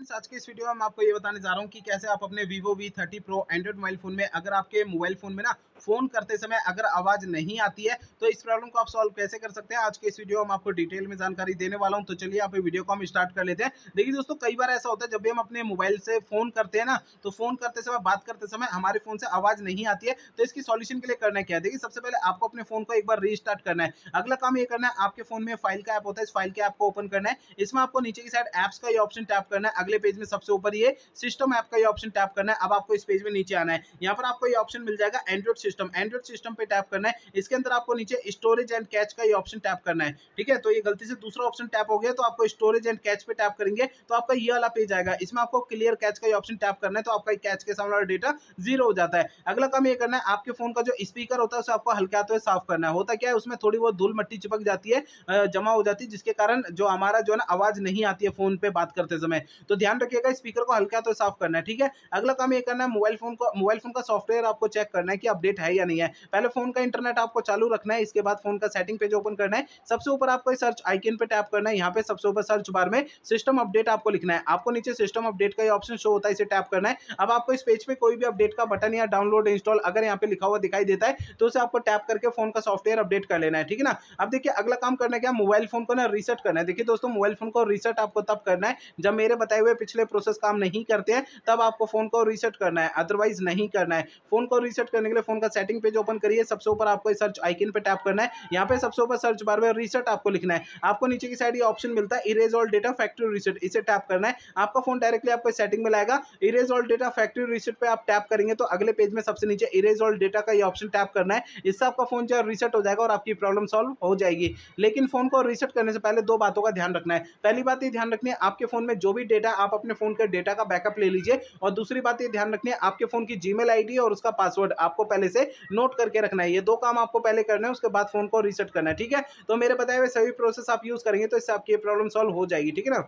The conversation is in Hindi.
आज के इस वीडियो में मैं आपको ये बताने जा रहा हूँ कि कैसे आप अपने Vivo V30 Pro Android mobile phone में अगर आपके मोबाइल फोन में ना फोन करते समय अगर आवाज नहीं आती है तो इस प्रॉब्लम को आप सॉल्व कैसे कर सकते हैं। आज के इस वीडियो में आपको डिटेल में जानकारी देने वाला हूँ। तो चलिए आप वीडियो को हम स्टार्ट कर लेते हैं। देखिए दोस्तों, कई बार ऐसा होता है जब भी हम अपने मोबाइल से फोन करते हैं ना, तो फोन करते समय बात करते समय हमारे फोन से आवाज नहीं आती है। तो इसकी सॉल्यूशन के लिए करना क्या है, देखिए सबसे पहले आपको अपने फोन को एक बार रीस्टार्ट करना है। अगला काम ये करना है, आपके फोन में फाइल का ऐप होता है, इस फाइल के ऐप को ओपन करना है। इसमें आपको नीचे की साइड ऐप्स का ये ऑप्शन टैप करना है। अगले पेज में सबसे ऊपर ये सिस्टम ऐप का ये ऑप्शन टैप करना है। अब आपको इस पेज में नीचे आना है, यहाँ पर आपको ये ऑप्शन मिल जाएगा एंड्रॉइड सिस्टम। एंड्रॉइड सिस्टम पे टैप करना है। इसके अंदर आपको नीचे स्टोरेज एंड कैच का ये ऑप्शन टैप करना है। ठीक है, तो ये गलती से दूसरा ऑप्शन टैप हो गया, तो आपको स्टोरेज एंड कैच पे टैप करेंगे तो आपका ये वाला पेज आएगा। इसमें आपको क्लियर कैच का ये ऑप्शन टैप करना है, तो आपका कैच के सामने वाला डेटा जीरो हो जाता है। अगला काम ये करना है, आपके फोन का जो स्पीकर होता है उसे आपको हल्के हाथों से साफ करना है। होता क्या है, उसमें थोड़ी बहुत धूल मट्टी चिपक जाती है, जमा हो जाती है, जिसके कारण जो हमारा जो है ना आवाज नहीं आती है फोन पे बात करते समय। तो ध्यान रखिएगा, स्पीकर को हल्के हाथों से साफ करना है। ठीक है, अगला काम ये करना है, मोबाइल फोन का सॉफ्टवेयर आपको चेक करना है कि अपडेट है या नहीं है। पहले फोन का इंटरनेट आपको चालू रखना है, इसके बाद फोन का सेटिंग पेज ओपन करना है। सबसे ऊपर आपको सर्च आइकन पे टैप करना है। यहाँ पे सबसे ऊपर सर्च बार में सिस्टम अपडेट आपको लिखना है। आपको नीचे सिस्टम अपडेट का ये ऑप्शन शो होता है, इसे टैप करना है। अब आपको इस पेज पे कोई भी अपडेट का बटन या डाउनलोड इंस्टॉल अगर यहाँ पे लिखा हुआ दिखाई देता है तो उसे आपको टैप करके फोन का सॉफ्टवेयर अपडेट कर लेना है। ठीक है ना। अब देखिए अगला काम करना है क्या, मोबाइल फोन को ना रीसेट करना है। देखिए दोस्तों, मोबाइल फोन को रीसेट आपको तब करना है जब मेरे बताए हुए पिछले प्रोसेस काम नहीं करते हैं, तब आपको फोन को रीसेट करना है, अदरवाइज नहीं करना है। फोन को रीसेट करने के लिए फोन का सेटिंग पेज ओपन करिए। सबसे ऊपर आपको सर्च आइकन पे टैप करना है। यहाँ पे सबसे ऊपर सर्च बार में रीसेट आपको लिखना है। आपको नीचे की साइड ये ऑप्शन मिलता है erase all data factory reset, इसे टैप करना है। आपका फोन डायरेक्टली आपको सेटिंग में लाएगा। Erase all data factory reset पे आप टैप करेंगे तो अगले पेज में सबसे नीचे इरेज ऑल डेटा का ये ऑप्शन टैप करना है। इससे आपका फोन जो है रीसेट हो जाएगा और आपकी प्रॉब्लम सॉल्व हो जाएगी। लेकिन फोन को रीसेट करने से पहले दो बातों का ध्यान रखना है। पहली बात ये ध्यान रखनी है, आपके फोन में जो भी डेटा, आप अपने फोन के डेटा का बैकअप ले लीजिए। और दूसरी बात ये ध्यान रखनी है, आपके फोन की जीमेल आईडी और उसका पासवर्ड आपको पहले से नोट करके रखना है। ये दो काम आपको पहले करना है, उसके बाद फोन को रीसेट करना है। ठीक है, तो मेरे बताए हुए सभी प्रोसेस आप यूज करेंगे तो इससे आपकी प्रॉब्लम सॉल्व हो जाएगी। ठीक है ना।